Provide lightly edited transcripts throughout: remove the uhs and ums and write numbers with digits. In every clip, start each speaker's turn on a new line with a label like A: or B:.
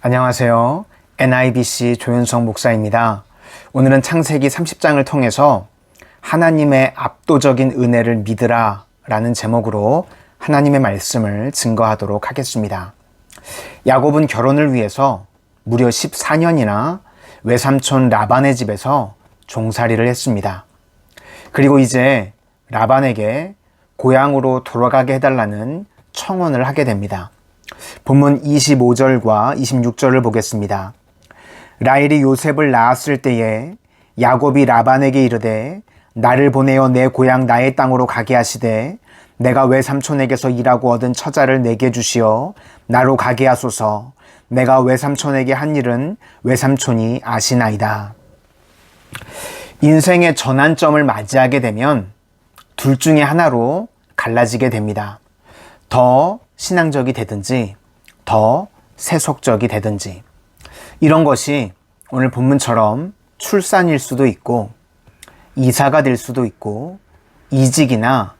A: 안녕하세요. NIBC 조윤성 목사입니다. 오늘은 창세기 30장을 통해서 하나님의 압도적인 은혜를 믿으라 라는 제목으로 하나님의 말씀을 증거하도록 하겠습니다. 야곱은 결혼을 위해서 무려 14년이나 외삼촌 라반의 집에서 종살이를 했습니다. 그리고 이제 라반에게 고향으로 돌아가게 해달라는 청혼을 하게 됩니다. 본문 25절과 26절을 보겠습니다. 라헬이 요셉을 낳았을 때에 야곱이 라반에게 이르되 나를 보내어 내 고향 나의 땅으로 가게 하시되 내가 외삼촌에게서 일하고 얻은 처자를 내게 주시어 나로 가게 하소서. 내가 외삼촌에게 한 일은 외삼촌이 아시나이다. 인생의 전환점을 맞이하게 되면 둘 중에 하나로 갈라지게 됩니다. 더 신앙적이 되든지 더 세속적이 되든지. 이런 것이 오늘 본문처럼 출산일 수도 있고 이사가 될 수도 있고 이직이나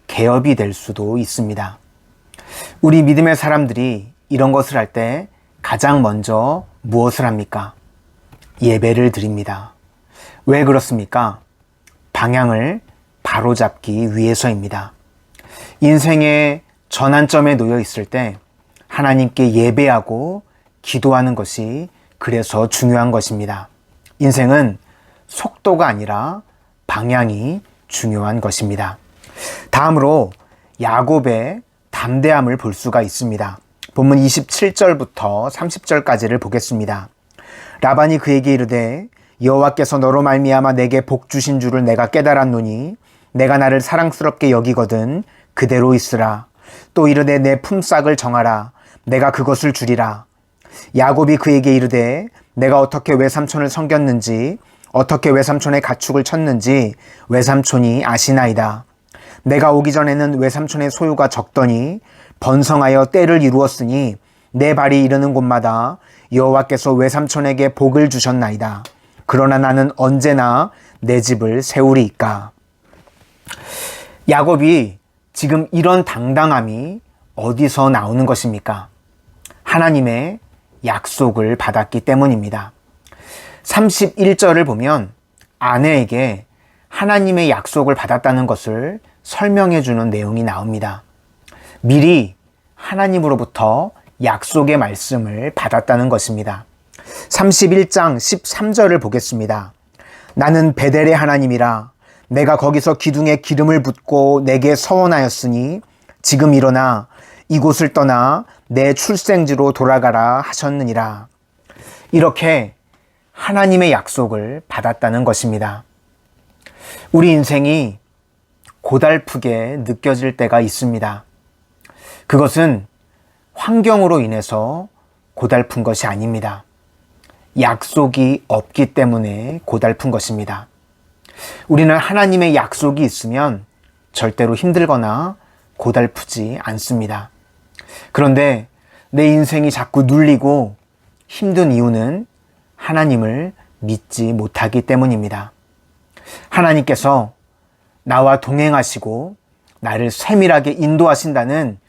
A: 개업이 될 수도 있습니다. 우리 믿음의 사람들이 이런 것을 할 때 가장 먼저 무엇을 합니까? 예배를 드립니다. 왜 그렇습니까? 방향을 바로잡기 위해서입니다. 인생의 전환점에 놓여 있을 때 하나님께 예배하고 기도하는 것이 그래서 중요한 것입니다. 인생은 속도가 아니라 방향이 중요한 것입니다. 다음으로 야곱의 담대함을 볼 수가 있습니다. 본문 27절부터 30절까지를 보겠습니다. 라반이 그에게 이르되 여호와께서 너로 말미암아 내게 복 주신 줄을 내가 깨달았노니 내가 나를 사랑스럽게 여기거든 그대로 있으라. 또 이르되 내 품삯을 정하라. 내가 그것을 주리라. 야곱이 그에게 이르되 내가 어떻게 외삼촌을 섬겼는지 어떻게 외삼촌의 가축을 쳤는지 외삼촌이 아시나이다. 내가 오기 전에는 외삼촌의 소유가 적더니 번성하여 때를 이루었으니 내 발이 이르는 곳마다 여호와께서 외삼촌에게 복을 주셨나이다. 그러나 나는 언제나 내 집을 세우리이까. 야곱이 지금 이런 당당함이 어디서 나오는 것입니까? 하나님의 약속을 받았기 때문입니다. 31절을 보면 아내에게 하나님의 약속을 받았다는 것을 설명해 주는 내용이 나옵니다. 미리 하나님으로부터 약속의 말씀을 받았다는 것입니다. 31장 13절을 보겠습니다. 나는 베델의 하나님이라. 내가 거기서 기둥에 기름을 붓고 내게 서원하였으니 지금 일어나 이곳을 떠나 내 출생지로 돌아가라 하셨느니라. 이렇게 하나님의 약속을 받았다는 것입니다. 우리 인생이 고달프게 느껴질 때가 있습니다. 그것은 환경으로 인해서 고달픈 것이 아닙니다. 약속이 없기 때문에 고달픈 것입니다. 우리는 하나님의 약속이 있으면 절대로 힘들거나 고달프지 않습니다. 그런데 내 인생이 자꾸 눌리고 힘든 이유는 하나님을 믿지 못하기 때문입니다. 하나님께서 나와 동행하시고 나를 세밀하게 인도하신다는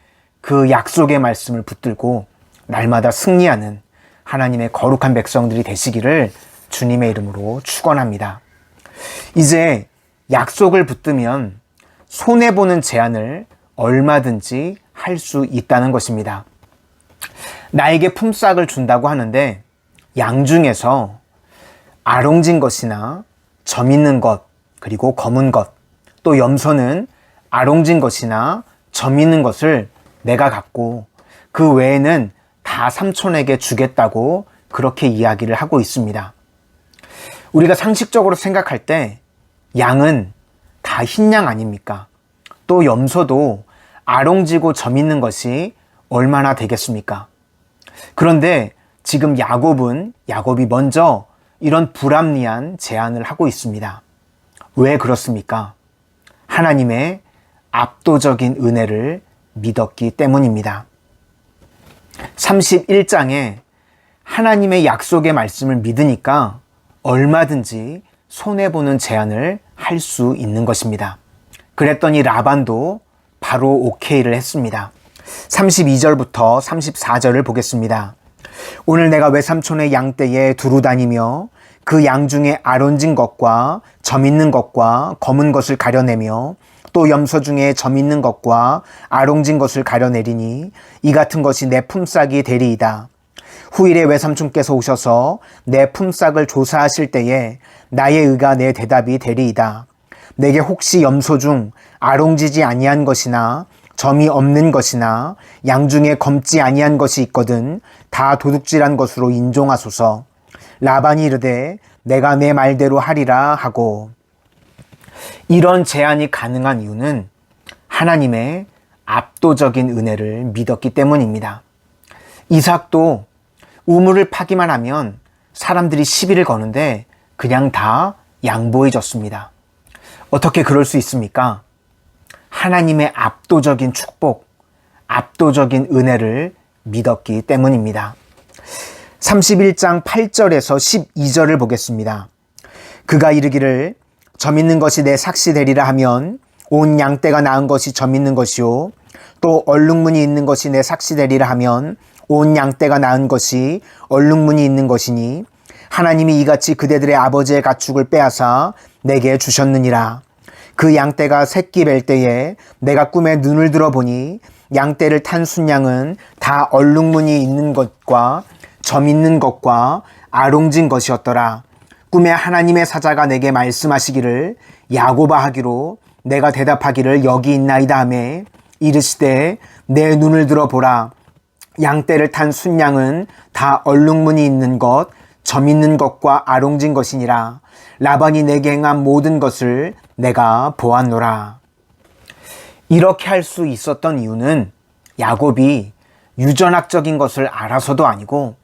A: 그 약속의 말씀을 붙들고 날마다 승리하는 하나님의 거룩한 백성들이 되시기를 주님의 이름으로 축원합니다. 이제 약속을 붙들면 손해보는 제안을 얼마든지 할 수 있다는 것입니다. 나에게 품삯을 준다고 하는데 양 중에서 아롱진 것이나 점 있는 것, 그리고 검은 것, 또 염소는 아롱진 것이나 점 있는 것을 내가 갖고 그 외에는 다 삼촌에게 주겠다고 그렇게 이야기를 하고 있습니다. 우리가 상식적으로 생각할 때 양은 다 흰 양 아닙니까? 또 염소도 아롱지고 점 있는 것이 얼마나 되겠습니까? 그런데 지금 야곱이 먼저 이런 불합리한 제안을 하고 있습니다. 왜 그렇습니까? 하나님의 압도적인 은혜를 믿었기 때문입니다. 31장에 하나님의 약속의 말씀을 믿으니까 얼마든지 손해보는 제안을 할 수 있는 것입니다. 그랬더니 라반도 바로 오케이를 했습니다. 32절부터 34절을 보겠습니다. 오늘 내가 외삼촌의 양떼에 두루 다니며 그 양 중에 아론진 것과 점 있는 것과 검은 것을 가려내며 또 염소 중에 점 있는 것과 아롱진 것을 가려내리니 이 같은 것이 내 품삯이 되리이다. 후일에 외삼촌께서 오셔서 내 품삯을 조사하실 때에 나의 의가 내 대답이 되리이다. 내게 혹시 염소 중 아롱지지 아니한 것이나 점이 없는 것이나 양 중에 검지 아니한 것이 있거든 다 도둑질한 것으로 인종하소서. 라반이 이르되 내가 내 말대로 하리라 하고. 이런 제안이 가능한 이유는 하나님의 압도적인 은혜를 믿었기 때문입니다. 이삭도 우물을 파기만 하면 사람들이 시비를 거는데 그냥 다 양보해 줬습니다. 어떻게 그럴 수 있습니까? 하나님의 압도적인 축복, 압도적인 은혜를 믿었기 때문입니다. 31장 8절에서 12절을 보겠습니다. 그가 이르기를 점 있는 것이 내 삭시 되리라 하면 온 양떼가 낳은 것이 점 있는 것이요 또 얼룩무늬 있는 것이 내 삭시 되리라 하면 온 양떼가 낳은 것이 얼룩무늬 있는 것이니 하나님이 이같이 그대들의 아버지의 가축을 빼앗아 내게 주셨느니라. 그 양떼가 새끼 뵐 때에 내가 꿈에 눈을 들어보니 양떼를 탄 순양은 다 얼룩무늬 있는 것과 점 있는 것과 아롱진 것이었더라. 꿈에 하나님의 사자가 내게 말씀하시기를 야고바 하기로 내가 대답하기를 여기 있나이다 하매 이르시되 내 눈을 들어보라. 양떼를 탄 순양은 다 얼룩무늬 있는 것, 점 있는 것과 아롱진 것이니라. 라반이 내게 행한 모든 것을 내가 보았노라. 이렇게 할 수 있었던 이유는 야곱이 유전학적인 것을 알아서도 아니고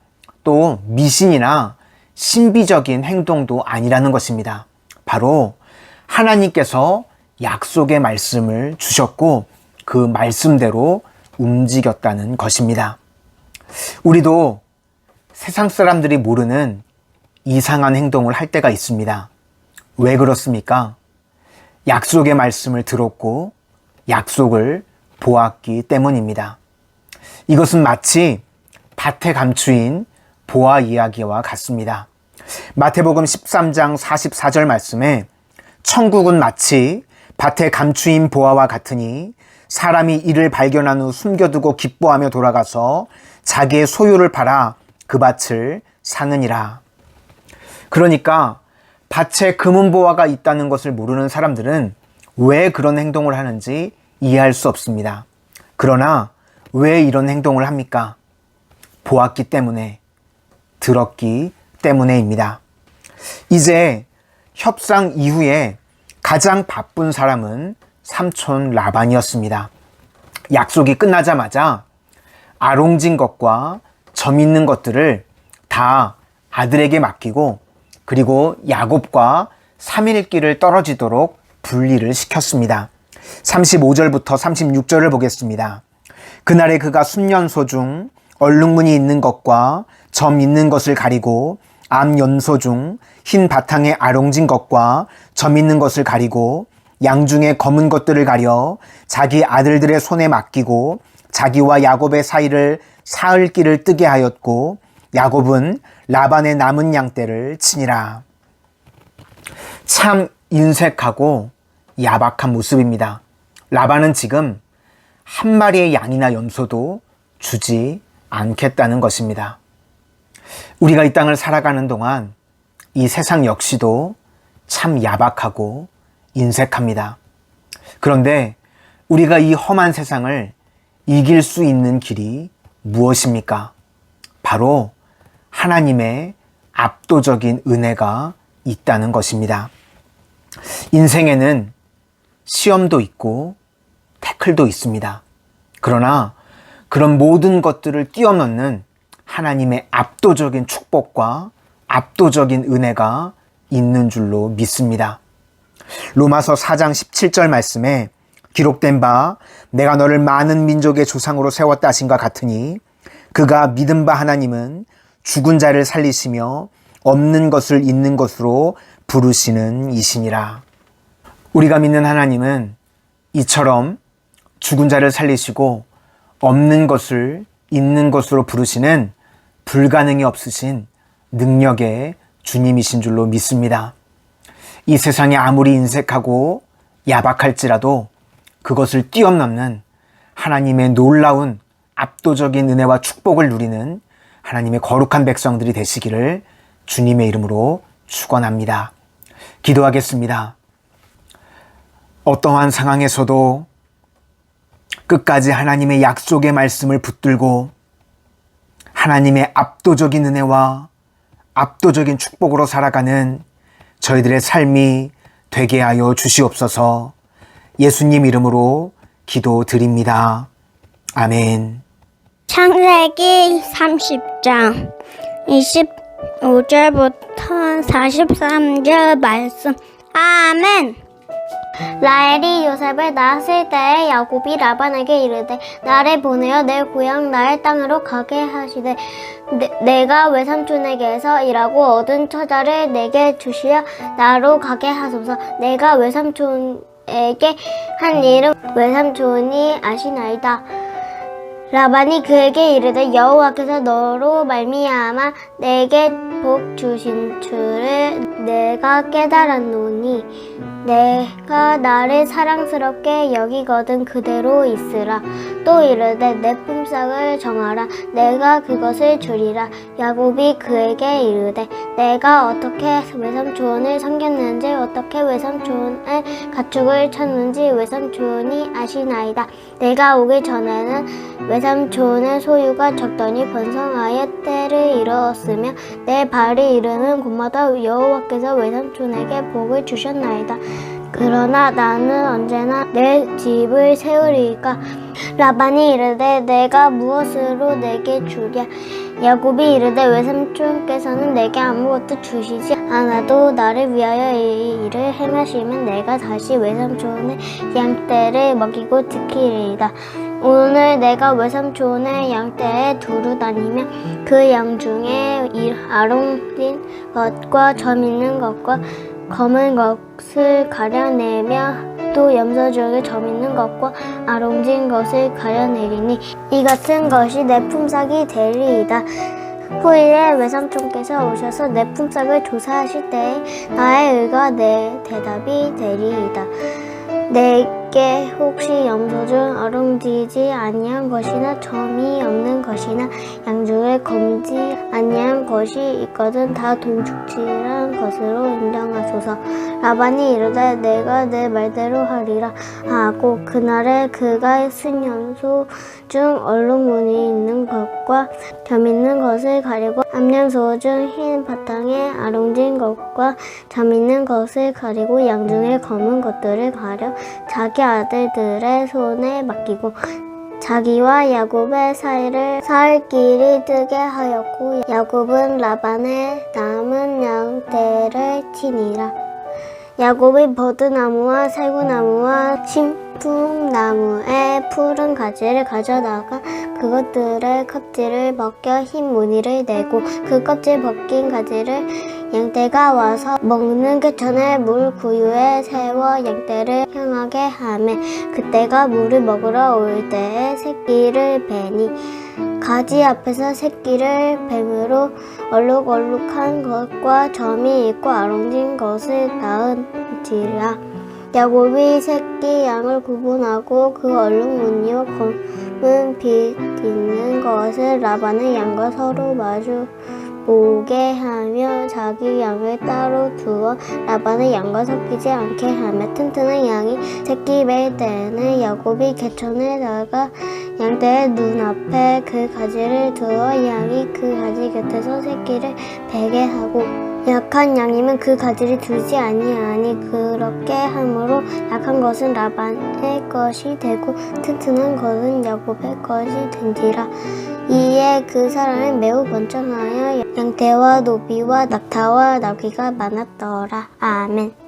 A: 또 미신이나 신비적인 행동도 아니라는 것입니다. 바로 하나님께서 약속의 말씀을 주셨고 그 말씀대로 움직였다는 것입니다. 우리도 세상 사람들이 모르는 이상한 행동을 할 때가 있습니다. 왜 그렇습니까? 약속의 말씀을 들었고 약속을 보았기 때문입니다. 이것은 마치 밭에 감추인 보아 이야기와 같습니다. 마태복음 13장 44절 말씀에 천국은 마치 밭에 감추인 보아와 같으니 사람이 이를 발견한 후 숨겨두고 기뻐하며 돌아가서 자기의 소유를 팔아 그 밭을 사느니라. 그러니까 밭에 금은보화가 있다는 것을 모르는 사람들은 왜 그런 행동을 하는지 이해할 수 없습니다. 그러나 왜 이런 행동을 합니까? 보았기 때문에, 들었기 때문에입니다. 이제 협상 이후에 가장 바쁜 사람은 삼촌 라반이었습니다. 약속이 끝나자마자 아롱진 것과 점 있는 것들을 다 아들에게 맡기고 그리고 야곱과 3일길을 떨어지도록 분리를 시켰습니다. 35절부터 36절을 보겠습니다. 그날에 그가 순년소 중 얼룩무늬 있는 것과 점 있는 것을 가리고 암연소 중 흰 바탕에 아롱진 것과 점 있는 것을 가리고 양 중에 검은 것들을 가려 자기 아들들의 손에 맡기고 자기와 야곱의 사이를 사흘길을 뜨게 하였고 야곱은 라반의 남은 양떼를 치니라. 참 인색하고 야박한 모습입니다. 라반은 지금 한 마리의 양이나 염소도 주지 않겠다는 것입니다. 우리가 이 땅을 살아가는 동안 이 세상 역시도 참 야박하고 인색합니다. 그런데 우리가 이 험한 세상을 이길 수 있는 길이 무엇입니까? 바로 하나님의 압도적인 은혜가 있다는 것입니다. 인생에는 시험도 있고 태클도 있습니다. 그러나 그런 모든 것들을 뛰어넘는 하나님의 압도적인 축복과 압도적인 은혜가 있는 줄로 믿습니다. 로마서 4장 17절 말씀에 기록된 바 내가 너를 많은 민족의 조상으로 세웠다 하신과 같으니 그가 믿은 바 하나님은 죽은 자를 살리시며 없는 것을 있는 것으로 부르시는 이시니라. 우리가 믿는 하나님은 이처럼 죽은 자를 살리시고 없는 것을 있는 것으로 부르시는 불가능이 없으신 능력의 주님이신 줄로 믿습니다. 이 세상이 아무리 인색하고 야박할지라도 그것을 뛰어넘는 하나님의 놀라운 압도적인 은혜와 축복을 누리는 하나님의 거룩한 백성들이 되시기를 주님의 이름으로 축원합니다. 기도하겠습니다. 어떠한 상황에서도 끝까지 하나님의 약속의 말씀을 붙들고 하나님의 압도적인 은혜와 압도적인 축복으로 살아가는 저희들의 삶이 되게 하여 주시옵소서. 예수님 이름으로 기도드립니다. 아멘.
B: 창세기 30장 25절부터 43절 말씀. 아멘. 라헬이 요셉을 낳았을 때에 야곱이 라반에게 이르되 나를 보내어 내 고향 나의 땅으로 가게 하시되 내가 외삼촌에게서 일하고 얻은 처자를 내게 주시어 나로 가게 하소서. 내가 외삼촌에게 한 일은 외삼촌이 아시나이다. 라반이 그에게 이르되 여호와께서 너로 말미암아 내게 복 주신 줄을 내가 깨달았노니 내가 나를 사랑스럽게 여기거든 그대로 있으라. 또 이르되 내 품삯을 정하라. 내가 그것을 주리라. 야곱이 그에게 이르되 내가 어떻게 외삼촌을 섬겼는지 어떻게 외삼촌의 가축을 쳤는지 외삼촌이 아시나이다. 내가 오기 전에는 외삼촌의 소유가 적더니 번성하여 때를 이루었으며 내 발이 이르는 곳마다 여호와께서 외삼촌에게 복을 주셨나이다. 그러나 나는 언제나 내 집을 세우리이까. 라반이 이르되 내가 무엇으로 내게 주랴. 야곱이 이르되 외삼촌께서는 내게 아무것도 주시지 않아도 나를 위하여 이 일을 행하시면 내가 다시 외삼촌의 양떼를 먹이고 지키리이다. 오늘 내가 외삼촌의 양떼에 두루 다니며 그 양 중에 아롱진 것과 점 있는 것과 검은 것을 가려내며 또 염소 중에 점 있는 것과 아롱진 것을 가려내리니 이 같은 것이 내 품삯이 되리이다. 후일에 외삼촌께서 오셔서 내 품삯을 조사하실 때에 나의 의가 내 대답이 되리이다. 내게 혹시 염소 중 아롱지지 아니한 것이나 점이 없는 것이나 양 중에 검지 아니한 것이 있거든 다 동죽질한 것으로 인정하소서. 라반이 이르되 내가 내 말대로 하리라 하고 그날에 그가 쓴 염소 중 얼룩무늬 있는 것과 점 있는 것을 가리고 암양소 중 흰 바탕에 아롱진 것과 점 있는 것을 가리고 양 중에 검은 것들을 가려 자기 아들들의 손에 맡기고 자기와 야곱의 사이를 사흘길이 뜨게 하였고 야곱은 라반의 남은 양떼를 치니라. 야곱이 버드나무와 살구나무와 신풍나무의 푸른 가지를 가져다가 그것들의 껍질을 벗겨 흰 무늬를 내고 그 껍질 벗긴 가지를 양떼가 와서 먹는 그 전에 물 구유에 세워 양떼를 향하게 하매 그때가 물을 먹으러 올 때에 새끼를 베니 가지 앞에서 새끼를 뱀으로 얼룩얼룩한 것과 점이 있고 아롱진 것을 낳은지라. 야곱이 새끼 양을 구분하고 그 얼룩무늬와 검은 빛 있는 것을 라반의 양과 서로 마주 보게 하며 자기 양을 따로 두어 라반의 양과 섞이지 않게 하며 튼튼한 양이 새끼 뵐 때에는 야곱이 개천에 나가 양떼의 눈앞에 그 가지를 두어 양이 그 가지 곁에서 새끼를 베게 하고 약한 양이면 그 가지를 두지 아니하니 그렇게 함으로 약한 것은 라반의 것이 되고 튼튼한 것은 야곱의 것이 된지라. 이에 그 사람은 매우 번창하여 양떼와 노비와 낙타와 나귀가 많았더라. 아멘.